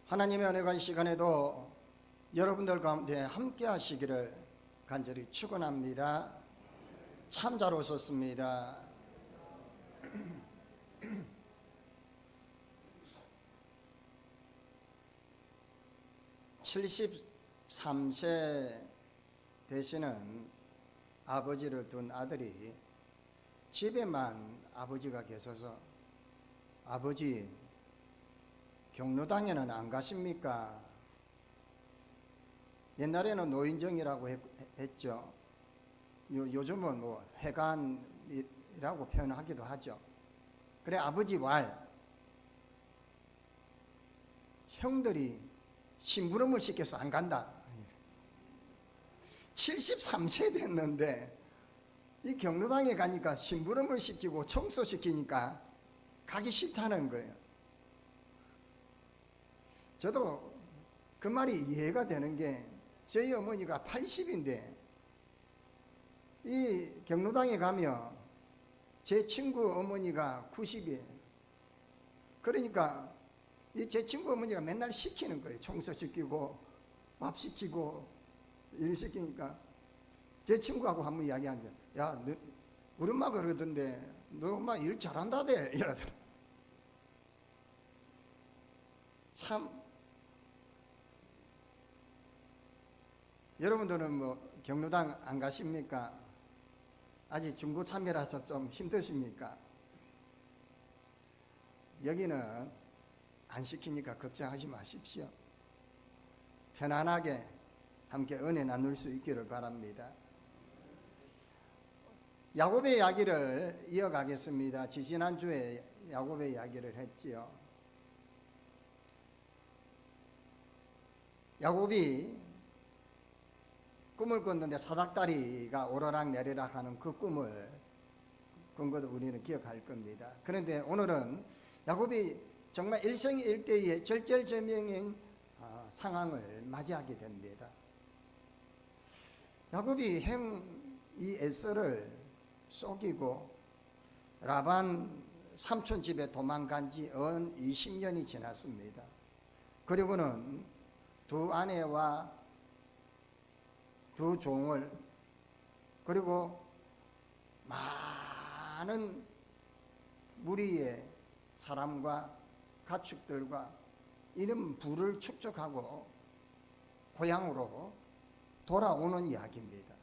하나님의 은혜가 이 시간에도 여러분들 가운데 함께 하시기를 간절히 축원합니다. 참 잘 오셨습니다. 73세 되시는 아버지를 둔 아들이 집에만 아버지가 계셔서 아버지 경로당에는 안 가십니까? 옛날에는 노인정이라고 했죠. 요즘은 뭐 회관이라고 표현하기도 하죠. 그래 아버지 왈 형들이 심부름을 시켜서 안 간다. 73세 됐는데 이 경로당에 가니까 심부름을 시키고 청소시키니까 가기 싫다는 거예요. 저도 그 말이 이해가 되는 게 저희 어머니가 80인데 이 경로당에 가면 제 친구 어머니가 90이에요. 그러니까 제 친구 어머니가 맨날 시키는 거예요. 청소시키고 밥 시키고 일 시키니까 제 친구하고 한번 이야기하는데 야, 우리 엄마 그러던데 너 엄마 일 잘한다대 이러더라. 참 여러분들은 뭐 경로당 안 가십니까? 아직 중고참여라서 좀 힘드십니까? 여기는 안 시키니까 걱정하지 마십시오. 편안하게 함께 은혜 나눌 수 있기를 바랍니다. 야곱의 이야기를 이어가겠습니다. 지지난주에 야곱의 이야기를 했지요. 야곱이 꿈을 꿨는데 사닥다리가 오르락 내리락 하는 그 꿈을 꾼 것도 우리는 기억할 겁니다. 그런데 오늘은 야곱이 정말 일생일대의 절절절명인 상황을 맞이하게 됩니다. 야곱이 이 에서를 속이고 라반 삼촌 집에 도망간 지 은 20년이 지났습니다. 그리고는 두 아내와 두 종을 그리고 많은 무리의 사람과 가축들과 이런 부를 축적하고 고향으로 돌아오는 이야기입니다.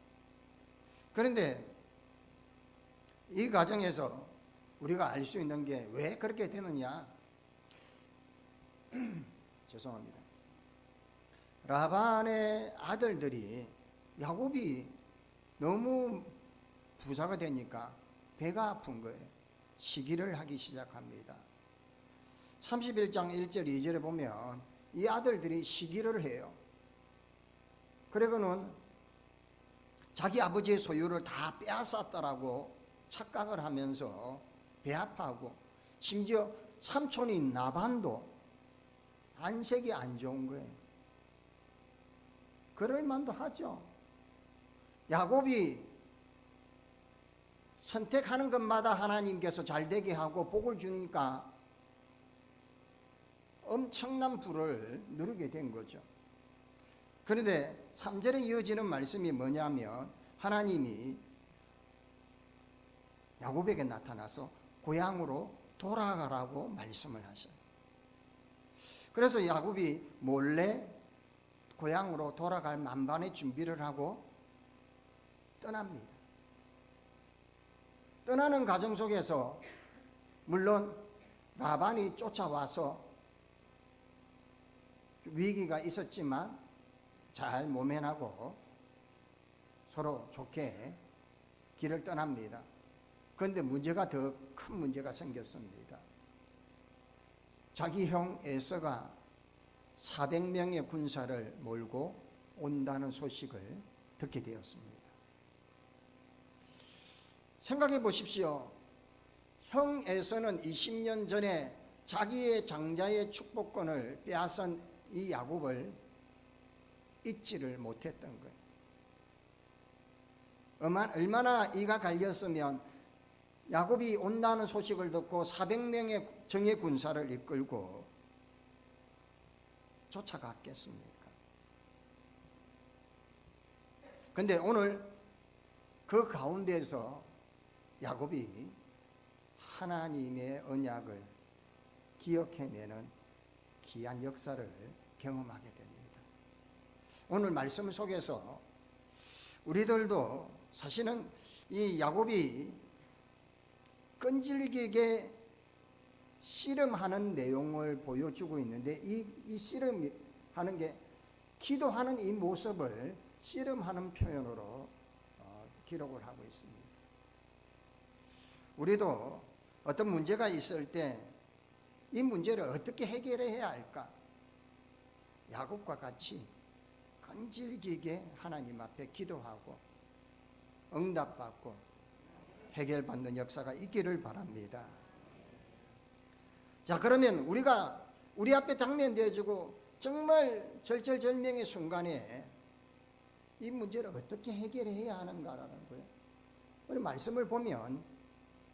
그런데 이 과정에서 우리가 알 수 있는 게 왜 그렇게 되느냐? 죄송합니다. 라반의 아들들이 야곱이 너무 부자가 되니까 배가 아픈 거예요. 시기를 하기 시작합니다. 31장 1절 2절에 보면 이 아들들이 시기를 해요. 그리고는 자기 아버지의 소유를 다 빼앗았다라고 착각을 하면서 배 아파하고 심지어 삼촌인 나반도 안색이 안 좋은 거예요. 그럴 만도 하죠. 야곱이 선택하는 것마다 하나님께서 잘되게 하고 복을 주니까 엄청난 부를 누리게 된 거죠. 그런데 3절에 이어지는 말씀이 뭐냐면 하나님이 야곱에게 나타나서 고향으로 돌아가라고 말씀을 하셔요. 그래서 야곱이 몰래 고향으로 돌아갈 만반의 준비를 하고 떠납니다. 떠나는 과정 속에서 물론 라반이 쫓아와서 위기가 있었지만 잘 모면하고 서로 좋게 길을 떠납니다. 그런데 문제가 더 큰 문제가 생겼습니다. 자기 형 에서가 400명의 군사를 몰고 온다는 소식을 듣게 되었습니다. 생각해 보십시오. 형 에서는 20년 전에 자기의 장자의 축복권을 빼앗은 이 야곱을 잊지를 못했던 거예요. 얼마나 이가 갈렸으면 야곱이 온다는 소식을 듣고 400명의 정예 군사를 이끌고 쫓아갔겠습니까? 근데 오늘 그 가운데서 야곱이 하나님의 언약을 기억해내는 귀한 역사를 경험하게 됩니다. 오늘 말씀 속에서 우리들도 사실은 이 야곱이 끈질기게 씨름하는 내용을 보여주고 있는데 이 씨름하는 게 기도하는 이 모습을 씨름하는 표현으로 기록을 하고 있습니다. 우리도 어떤 문제가 있을 때 이 문제를 어떻게 해결해야 할까? 야곱과 같이 끈질기게 하나님 앞에 기도하고 응답받고 해결받는 역사가 있기를 바랍니다. 자, 그러면 우리가 우리 앞에 당면되어지고 정말 절절절명의 순간에 이 문제를 어떻게 해결해야 하는가라는 거예요. 오늘 말씀을 보면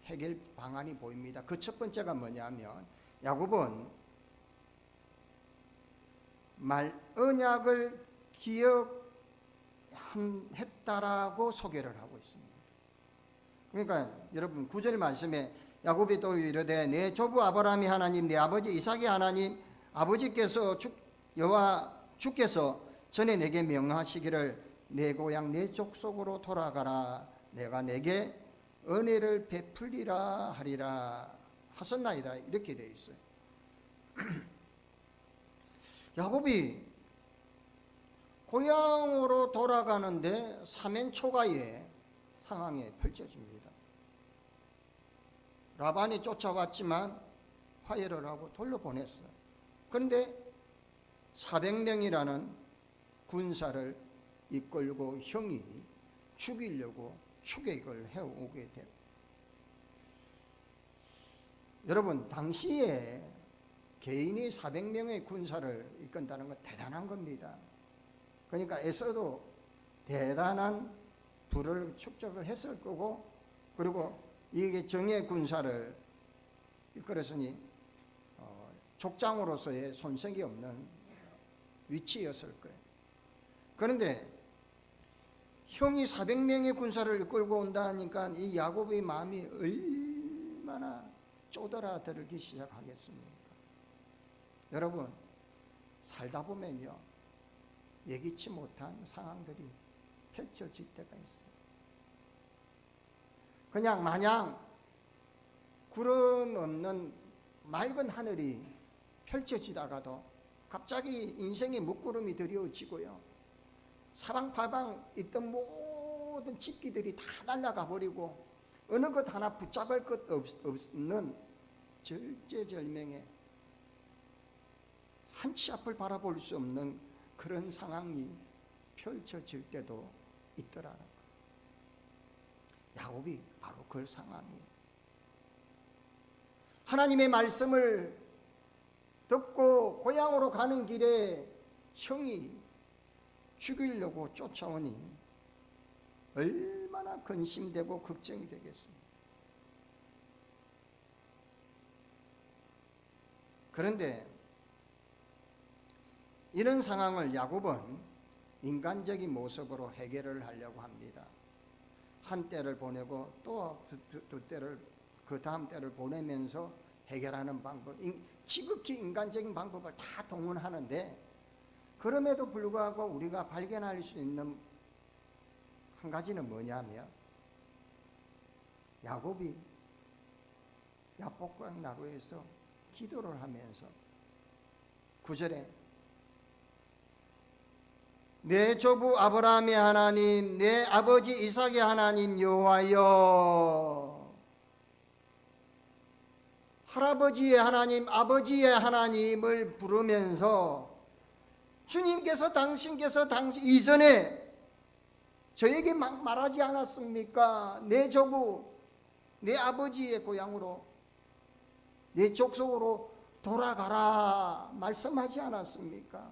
해결 방안이 보입니다. 그 첫 번째가 뭐냐면 야곱은 언약을 기억했다라고 소개를 하고 있습니다. 그러니까 여러분 9절 말씀에 야곱이 또 이르되 내 조부 아브라함이 하나님 내 아버지 이삭의 하나님 아버지께서 주께서 전에 내게 명하시기를 내 고향 내 족속으로 돌아가라 내가 내게 은혜를 베풀리라 하리라 하셨나이다 이렇게 되어 있어요. 야곱이 고향으로 돌아가는데 사면초가의 상황에 펼쳐집니다. 라반이 쫓아왔지만 화해를 하고 돌려보냈어요. 그런데 400명이라는 군사를 이끌고 형이 죽이려고 추격을 해오게 돼요. 여러분 당시에 개인이 400명의 군사를 이끈다는 건 대단한 겁니다. 그러니까 에서도 대단한 부를 축적을 했을 거고 그리고 이게 정예 군사를 이끌었으니 족장으로서의 손색이 없는 위치였을 거예요. 그런데 형이 400명의 군사를 이끌고 온다니까 이 야곱의 마음이 얼마나 쪼들어들기 시작하겠습니까? 여러분 살다 보면요 예기치 못한 상황들이 펼쳐질 때가 있어요. 그냥 마냥 구름 없는 맑은 하늘이 펼쳐지다가도 갑자기 인생의 먹구름이 드리워지고요. 사방팔방 있던 모든 집기들이 다 날아가 버리고 어느 것 하나 붙잡을 것 없는 절제절명의 한치 앞을 바라볼 수 없는 그런 상황이 펼쳐질 때도 있더라는 거예요. 야곱이 바로 그 상황이에요. 하나님의 말씀을 듣고 고향으로 가는 길에 형이 죽이려고 쫓아오니 얼마나 근심되고 걱정이 되겠습니까? 그런데 이런 상황을 야곱은 인간적인 모습으로 해결을 하려고 합니다. 한 때를 보내고 또 두 때를 그 다음 때를 보내면서 해결하는 방법, 지극히 인간적인 방법을 다 동원하는데 그럼에도 불구하고 우리가 발견할 수 있는 한 가지는 뭐냐면 야곱이 야복강 나루에서 기도를 하면서 9절에 내 조부 아브라함의 하나님 내 아버지 이삭의 하나님 여호와여 할아버지의 하나님 아버지의 하나님을 부르면서 주님께서 당신께서 이전에 저에게 막 말하지 않았습니까? 내 조부 내 아버지의 고향으로 내 족속으로 돌아가라 말씀하지 않았습니까?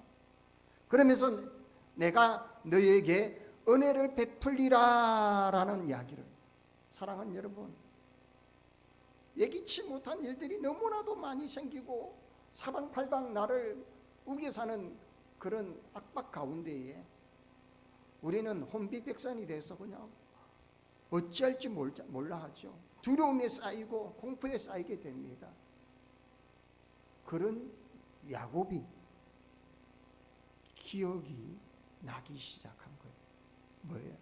그러면서 내가 너에게 은혜를 베풀리라 라는 이야기를 사랑하는 여러분 예기치 못한 일들이 너무나도 많이 생기고 사방팔방 나를 우겨 사는 그런 압박 가운데에 우리는 혼비백산이 돼서 그냥 어찌할지 몰라 하죠. 두려움에 쌓이고 공포에 쌓이게 됩니다. 그런 야곱이 기억이 나기 시작한 거예요. 뭐예요?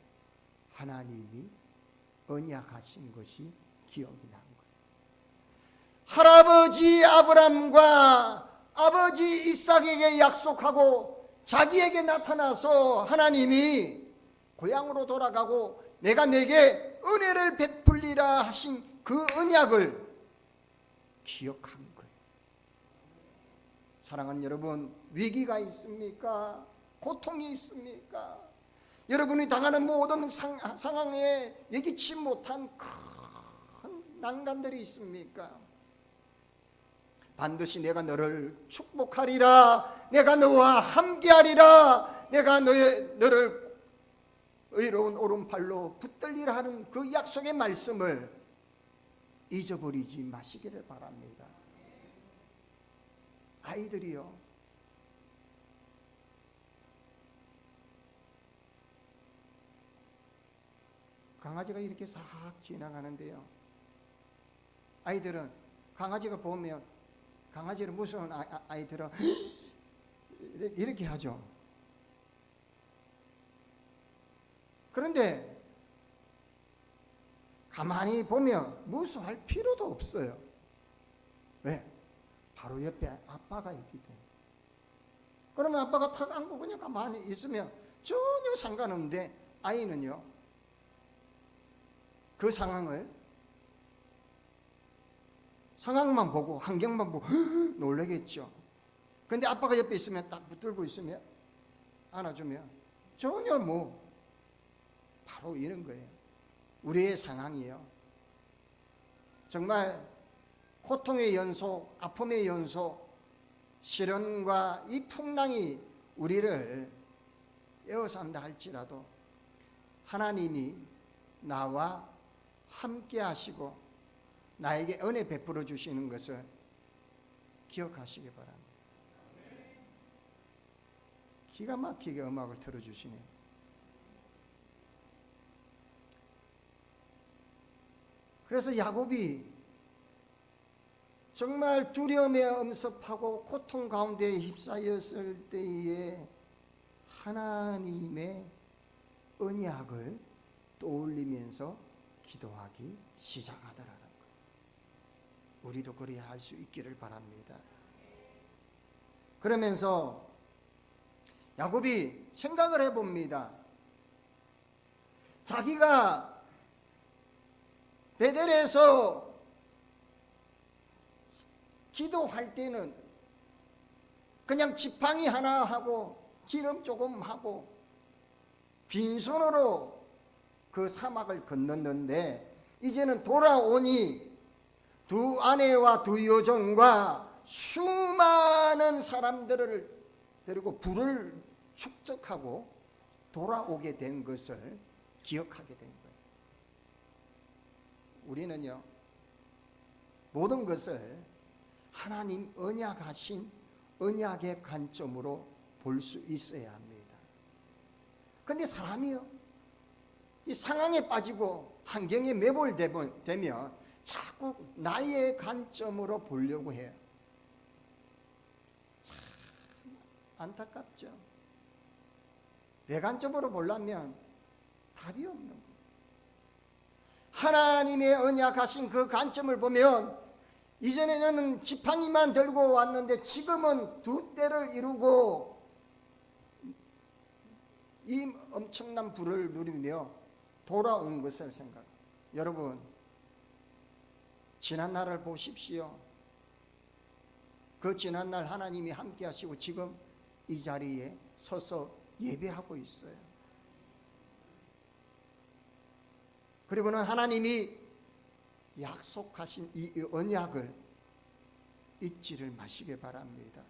하나님이 언약하신 것이 기억이 난 거예요. 할아버지 아브람과 아버지 이삭에게 약속하고 자기에게 나타나서 하나님이 고향으로 돌아가고 내가 내게 은혜를 베풀리라 하신 그 언약을 기억한 거예요. 사랑하는 여러분, 위기가 있습니까? 고통이 있습니까? 여러분이 당하는 모든 상황에 예기치 못한 큰 난간들이 있습니까? 반드시 내가 너를 축복하리라, 내가 너와 함께하리라, 내가 너를 의로운 오른팔로 붙들리라 하는 그 약속의 말씀을 잊어버리지 마시기를 바랍니다. 아이들이요, 강아지가 이렇게 싹 지나가는데요, 아이들은 강아지가 보면 강아지를 무서운 아이들은 이렇게 하죠. 그런데 가만히 보면 무서워할 필요도 없어요. 왜? 바로 옆에 아빠가 있기 때문에. 그러면 아빠가 탁 안고 그냥 가만히 있으면 전혀 상관없는데, 아이는요, 그 상황만 보고 환경만 보고 놀라겠죠. 근데 아빠가 옆에 있으면 딱 붙들고 있으면 안아주면 전혀 바로 이런 거예요. 우리의 상황이요, 정말 고통의 연속, 아픔의 연속, 시련과 이 풍랑이 우리를 에워싼다 할지라도 하나님이 나와 함께 하시고 나에게 은혜 베풀어 주시는 것을 기억하시기 바랍니다. 기가 막히게 음악을 틀어주시네요. 그래서 야곱이 정말 두려움에 엄습하고 고통 가운데 휩싸였을 때에 하나님의 언약을 떠올리면서 기도하기 시작하더라는 거예요. 우리도 그래야 할 수 있기를 바랍니다. 그러면서 야곱이 생각을 해봅니다. 자기가 베델에서 기도할 때는 그냥 지팡이 하나 하고 기름 조금 하고 빈손으로 그 사막을 건넜는데, 이제는 돌아오니 두 아내와 두 여종과 수많은 사람들을 데리고 불을 축적하고 돌아오게 된 것을 기억하게 된 거예요. 우리는요, 모든 것을 하나님 언약하신 언약의 관점으로 볼 수 있어야 합니다. 그런데 사람이요, 이 상황에 빠지고 환경에 매몰되면 자꾸 나의 관점으로 보려고 해요. 참 안타깝죠. 내 관점으로 보려면 답이 없는 거예요. 하나님의 언약하신 그 관점을 보면, 이전에는 지팡이만 들고 왔는데 지금은 두 때를 이루고 이 엄청난 불을 누리며 돌아온 것을 생각. 여러분, 지난 날을 보십시오. 그 지난 날 하나님이 함께 하시고 지금 이 자리에 서서 예배하고 있어요. 그리고는 하나님이 약속하신 이 언약을 잊지를 마시기 바랍니다.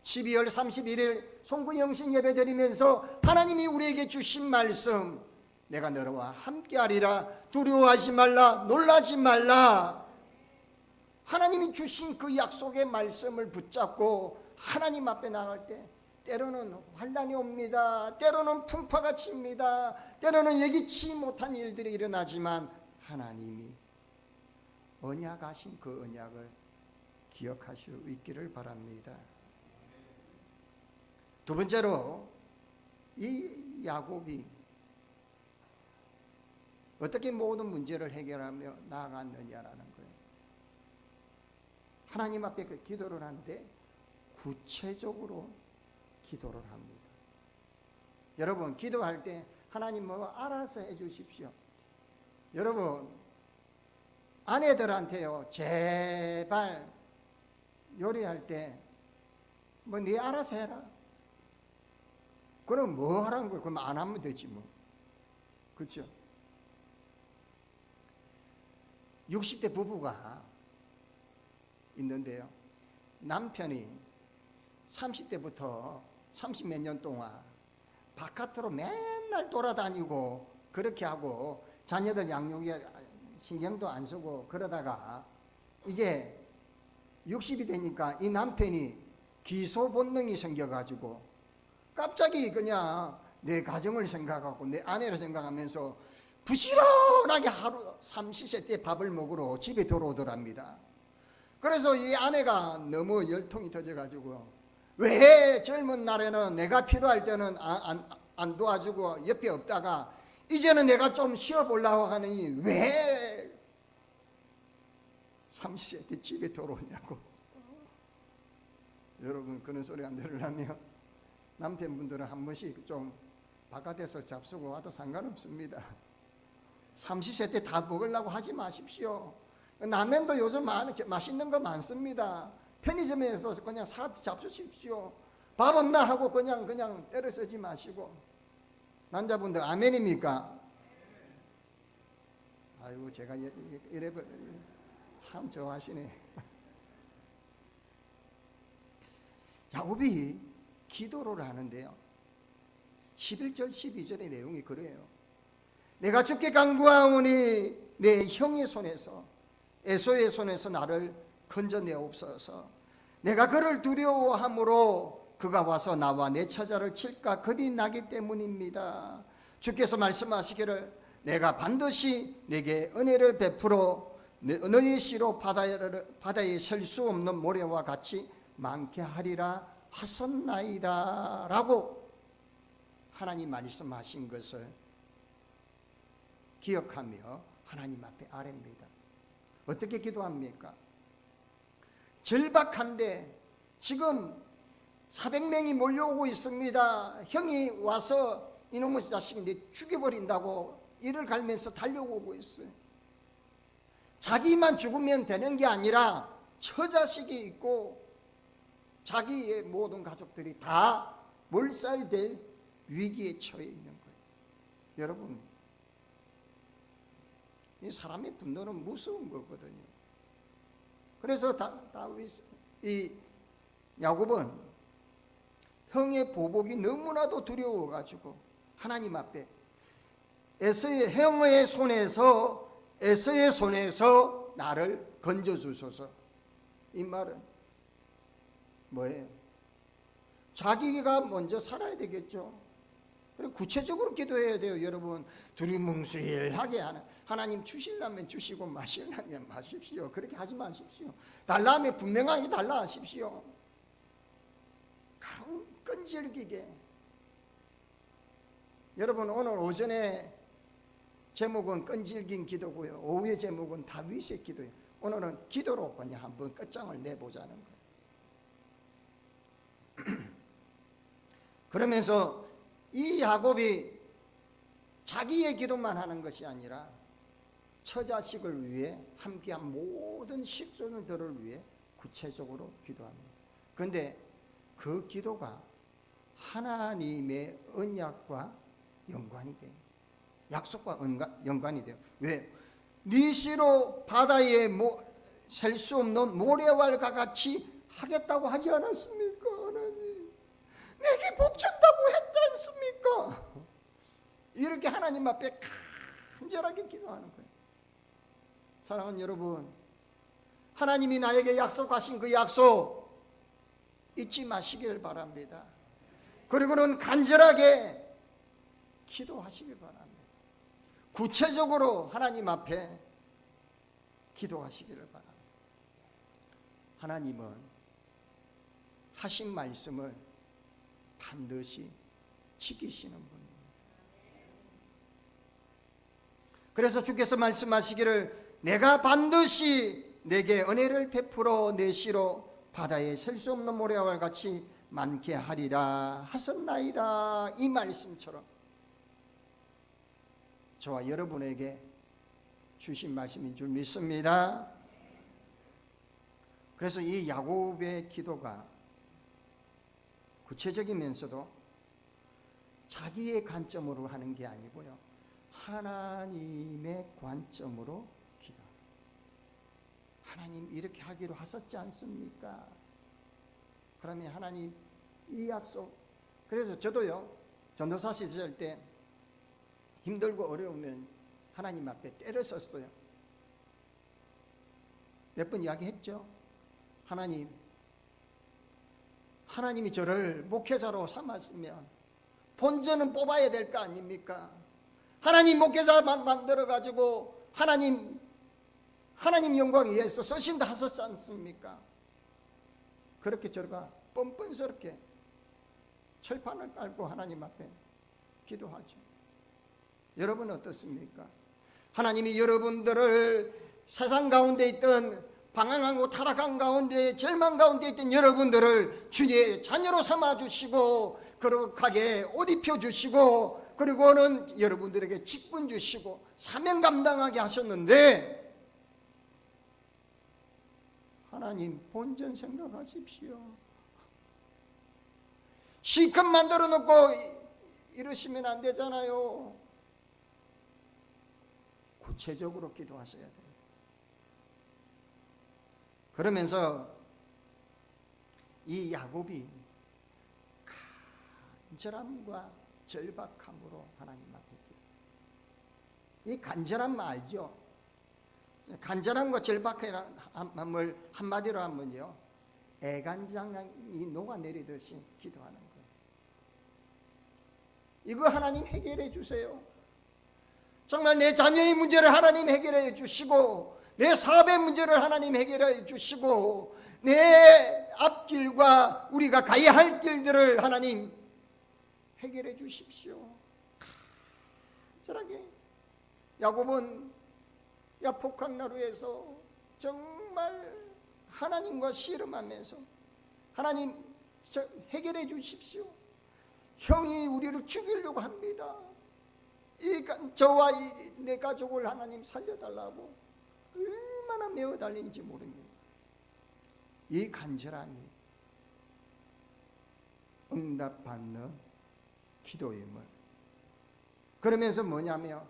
12월 31일 송구영신 예배 드리면서 하나님이 우리에게 주신 말씀, 내가 너와 함께하리라, 두려워하지 말라, 놀라지 말라. 하나님이 주신 그 약속의 말씀을 붙잡고 하나님 앞에 나갈 때 때로는 환난이 옵니다. 때로는 풍파가 칩니다. 때로는 예기치 못한 일들이 일어나지만 하나님이 언약하신 그 언약을 기억할 수 있기를 바랍니다. 두 번째로 이 야곱이 어떻게 모든 문제를 해결하며 나아갔느냐라는 거예요. 하나님 앞에 그 기도를 하는데 구체적으로 기도를 합니다. 여러분, 기도할 때 하나님 뭐 알아서 해 주십시오. 여러분, 아내들한테요, 제발 요리할 때 뭐 네 알아서 해라. 그럼 뭐 하라는 거예요? 그럼 안 하면 되지 뭐. 그렇죠? 60대 부부가 있는데요, 남편이 30대부터 30 몇 년 동안 바깥으로 맨날 돌아다니고 그렇게 하고 자녀들 양육에 신경도 안 쓰고 그러다가 이제 60이 되니까 이 남편이 기소 본능이 생겨가지고 갑자기 그냥 내 가정을 생각하고 내 아내를 생각하면서 부지런하게 하루 삼시세 때 밥을 먹으러 집에 들어오더랍니다. 그래서 이 아내가 너무 열통이 터져가지고 왜 젊은 날에는 내가 필요할 때는 안 도와주고 옆에 없다가 이제는 내가 좀 쉬어보려고 하느니 왜 삼시세 때 집에 들어오냐고. 여러분, 그런 소리 안 들으려면 남편분들은 한 번씩 좀 바깥에서 잡수고 와도 상관없습니다. 삼시세 때 다 먹으려고 하지 마십시오. 라면도 요즘 맛있는 거 많습니다. 편의점에서 그냥 사 잡수십시오. 밥 없나 하고 그냥 때려 쓰지 마시고. 남자분들 아멘입니까? 아이고, 제가 이래 참 좋아하시네. 야곱이 기도를 하는데요, 11절 12절의 내용이 그래요. 내가 주께 간구하오니 내 형의 손에서 에서의 손에서 나를 건져내옵소서. 내가 그를 두려워함으로 그가 와서 나와 내 처자를 칠까 겁이 나기 때문입니다. 주께서 말씀하시기를 내가 반드시 내게 은혜를 베풀어 너희 씨로 바다에 셀 수 없는 모래와 같이 많게 하리라 하셨나이다 라고 하나님 말씀하신 것을 기억하며 하나님 앞에 아뢰입니다. 어떻게 기도합니까? 절박한데 지금 400명이 몰려오고 있습니다. 형이 와서 이놈의 자식이 내 죽여버린다고 이를 갈면서 달려오고 있어요. 자기만 죽으면 되는 게 아니라 처자식이 있고 자기의 모든 가족들이 다 몰살될 위기에 처해 있는 거예요. 여러분, 이 사람의 분노는 무서운 거거든요. 그래서 이 야곱은 형의 보복이 너무나도 두려워가지고 하나님 앞에 형의 손에서 나를 건져주소서. 이 말은 뭐예요? 자기가 먼저 살아야 되겠죠. 그리고 구체적으로 기도해야 돼요. 여러분, 두리뭉실하게 하는, 하나님 주시려면 주시고 마시려면 마십시오. 그렇게 하지 마십시오. 달라면 분명하게 달라 하십시오. 끈질기게. 여러분, 오늘 오전에 제목은 끈질긴 기도고요, 오후의 제목은 다윗의 기도예요. 오늘은 기도로 그냥 한번 끝장을 내보자는 거예요. 그러면서 이 야곱이 자기의 기도만 하는 것이 아니라 처자식을 위해 함께한 모든 식솔들을 위해 구체적으로 기도합니다. 그런데 그 기도가 하나님의 언약과 연관이 돼요. 약속과 연관이 돼요. 왜? 네 씨로 바다에 셀 수 없는 모래알과 같이 하겠다고 하지 않았습니까? 하나님, 내게 복준다고 했지 않습니까? 이렇게 하나님 앞에 간절하게 기도하는 거예요. 사랑하는 여러분, 하나님이 나에게 약속하신 그 약속 잊지 마시길 바랍니다. 그리고는 간절하게 기도하시길 바랍니다. 구체적으로 하나님 앞에 기도하시기를 바랍니다. 하나님은 하신 말씀을 반드시 지키시는 분입니다. 그래서 주께서 말씀하시기를 내가 반드시 내게 은혜를 베풀어 내 시로 바다에 셀 수 없는 모래와 같이 많게 하리라 하셨나이다. 이 말씀처럼 저와 여러분에게 주신 말씀인 줄 믿습니다. 그래서 이 야곱의 기도가 구체적이면서도 자기의 관점으로 하는 게 아니고요, 하나님의 관점으로 기도합니다. 하나님 이렇게 하기로 하셨지 않습니까? 그러면 하나님 이 약속, 그래서 저도요 전도사 시절 때 힘들고 어려우면 하나님 앞에 때를 썼어요. 몇 번 이야기했죠. 하나님이 저를 목회자로 삼았으면 본전은 뽑아야 될 거 아닙니까? 하나님 목회자 만들어가지고 하나님 영광을 위해서 쓰신다 하셨지 않습니까? 그렇게 저가 뻔뻔스럽게 철판을 깔고 하나님 앞에 기도하죠. 여러분은 어떻습니까? 하나님이 여러분들을 세상 가운데 있던 방황하고 타락한 가운데 절망 가운데 있던 여러분들을 주님의 자녀로 삼아주시고 거룩하게 옷 입혀주시고 그리고는 여러분들에게 직분 주시고 사명 감당하게 하셨는데 하나님 본전 생각하십시오. 실컷 만들어 놓고 이러시면 안 되잖아요. 구체적으로 기도하셔야 돼요. 그러면서 이 야곱이 간절함과 절박함으로 하나님 앞에 기도. 이 간절함 알죠? 간절함과 절박함을 한마디로 하면요, 애간장이 녹아내리듯이 기도하는 거예요. 이거 하나님 해결해 주세요. 정말 내 자녀의 문제를 하나님 해결해 주시고 내 사업의 문제를 하나님 해결해 주시고 내 앞길과 우리가 가야 할 길들을 하나님 해결해 주십시오. 간절하게 야곱은 야폭한 나루에서 정말 하나님과 씨름하면서 하나님 해결해 주십시오. 형이 우리를 죽이려고 합니다. 저와 내 가족을 하나님 살려달라고 얼마나 매어 달리는지 모릅니다. 이 간절함이 응답받는 기도임을. 그러면서 뭐냐면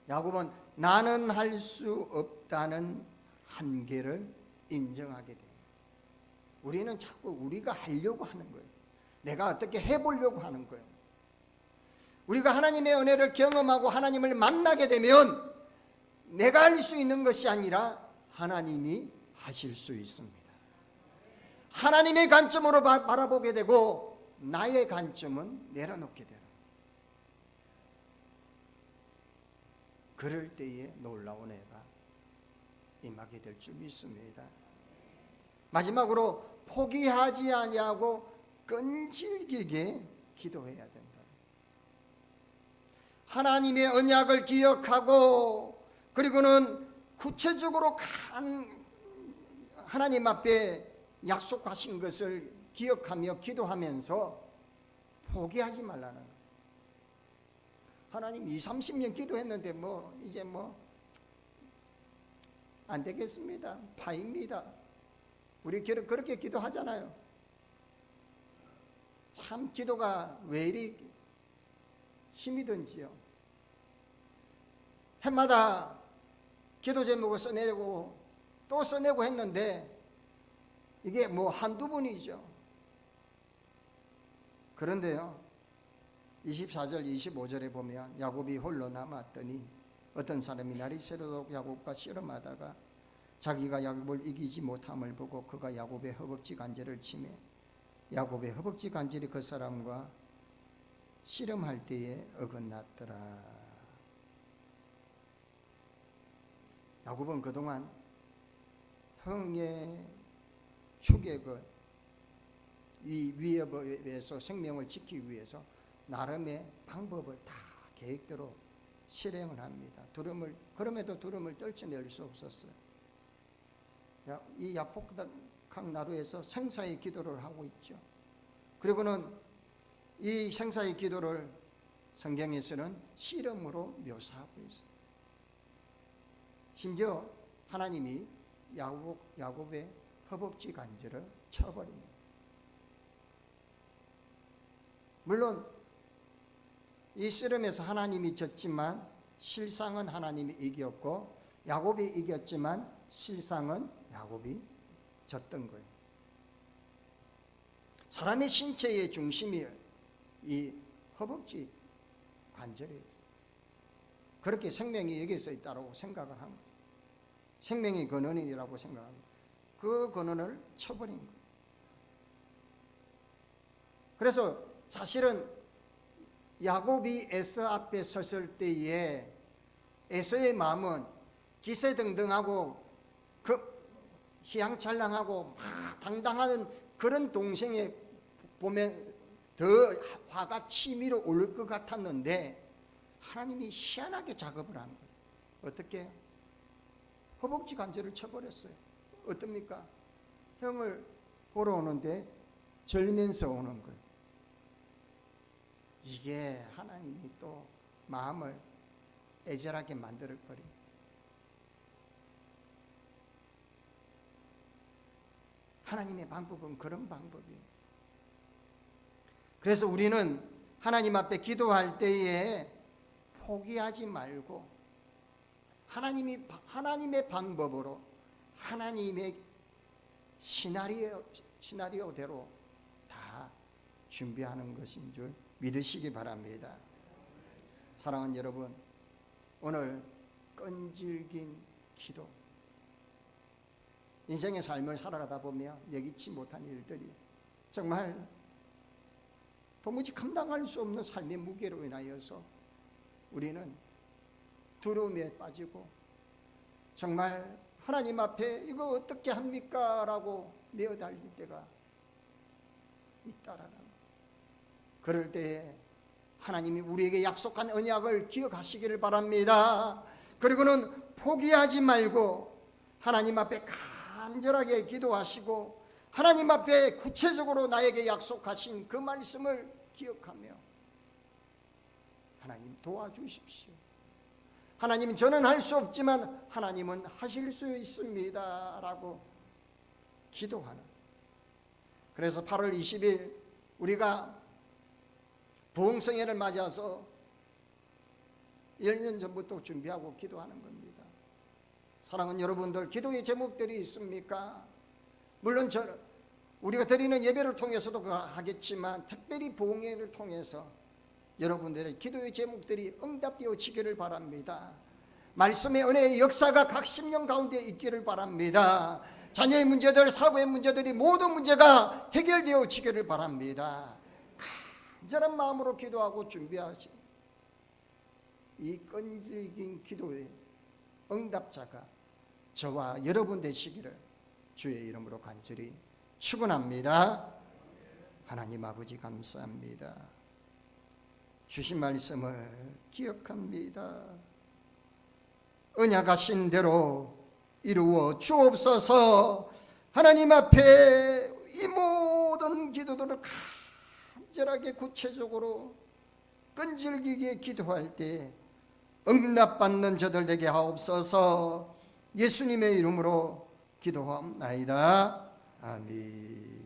야곱은 나는 할 수 없다는 한계를 인정하게 돼요. 우리는 자꾸 우리가 하려고 하는 거예요. 내가 어떻게 해보려고 하는 거예요. 우리가 하나님의 은혜를 경험하고 하나님을 만나게 되면 내가 할 수 있는 것이 아니라 하나님이 하실 수 있습니다. 하나님의 관점으로 바라보게 되고 나의 관점은 내려놓게 되는, 그럴 때에 놀라운 애가 임하게 될 줄 믿습니다. 마지막으로 포기하지 아니하고 끈질기게 기도해야 된다. 하나님의 언약을 기억하고 그리고는 구체적으로 하나님 앞에 약속하신 것을 기억하며 기도하면서 포기하지 말라는 거예요. 하나님 20-30년 기도했는데 이제 안 되겠습니다. 파입니다. 우리 그렇게 기도하잖아요. 참 기도가 왜 이리 힘이 든지요. 해마다 기도 제목을 써내고 또 써내고 했는데 이게 한두 번이죠. 그런데요, 24절 25절에 보면 야곱이 홀로 남았더니 어떤 사람이 날이 새도록 야곱과 씨름하다가 자기가 야곱을 이기지 못함을 보고 그가 야곱의 허벅지 간절을 치매 야곱의 허벅지 간절이 그 사람과 씨름할 때에 어긋났더라. 야곱은 그동안 형의 추격을 이 위협에서 생명을 지키기 위해서 나름의 방법을 다 계획대로 실행을 합니다. 그럼에도 두려움을 떨쳐낼 수 없었어요. 이 야복강 나루에서 생사의 기도를 하고 있죠. 그리고는 이 생사의 기도를 성경에서는 씨름으로 묘사하고 있어요. 심지어 하나님이 야곱의 허벅지 관절을 쳐버립니다. 물론 이 씨름에서 하나님이 졌지만 실상은 하나님이 이겼고 야곱이 이겼지만 실상은 야곱이 졌던 거예요. 사람의 신체의 중심이 이 허벅지 관절이에요. 그렇게 생명이 여기서 있다고 생각을 합니다. 생명의 근원이라고 생각합니다. 그 근원을 쳐버린 거예요. 그래서 사실은 야곱이 에서 앞에 섰을 때에 에서의 마음은 기세등등하고 그 희양찬란하고 막 당당한 그런 동생에 보면 더 화가 치밀어 오를 것 같았는데 하나님이 희한하게 작업을 한 거예요. 어떻게? 허벅지 관절을 쳐버렸어요. 어떻습니까? 형을 보러 오는데 절면서 오는 거예요. 이게 하나님이 또 마음을 애절하게 만들 거예요. 하나님의 방법은 그런 방법이에요. 그래서 우리는 하나님 앞에 기도할 때에 포기하지 말고 하나님의 방법으로 하나님의 시나리오대로 다 준비하는 것인 줄 믿으시기 바랍니다. 사랑하는 여러분, 오늘 끈질긴 기도, 인생의 삶을 살아가다 보면 예기치 못한 일들이 정말 도무지 감당할 수 없는 삶의 무게로 인하여서 우리는 두려움에 빠지고 정말 하나님 앞에 이거 어떻게 합니까? 라고 내어달릴 때가 있다라는 거예요. 그럴 때에 하나님이 우리에게 약속한 언약을 기억하시기를 바랍니다. 그리고는 포기하지 말고 하나님 앞에 간절하게 기도하시고 하나님 앞에 구체적으로 나에게 약속하신 그 말씀을 기억하며 하나님 도와주십시오. 하나님, 저는 할 수 없지만 하나님은 하실 수 있습니다 라고 기도하는. 그래서 8월 20일 우리가 부흥성회를 맞아서 1년 전부터 준비하고 기도하는 겁니다. 사랑하는 여러분들, 기도의 제목들이 있습니까? 물론 우리가 드리는 예배를 통해서도 하겠지만 특별히 부흥회를 통해서 여러분들의 기도의 제목들이 응답되어지기를 바랍니다. 말씀의 은혜의 역사가 각 심령 가운데 있기를 바랍니다. 자녀의 문제들, 사업의 문제들이 모든 문제가 해결되어지기를 바랍니다. 간절한 마음으로 기도하고 준비하시. 이 끈질긴 기도의 응답자가 저와 여러분 되시기를 주의 이름으로 간절히 축원합니다. 하나님 아버지 감사합니다. 주신 말씀을 기억합니다. 언약하신 대로 이루어 주옵소서. 하나님 앞에 이 모든 기도들을 간절하게 구체적으로 끈질기게 기도할 때 응답받는 저들 되게 하옵소서. 예수님의 이름으로 기도하옵나이다. 아멘.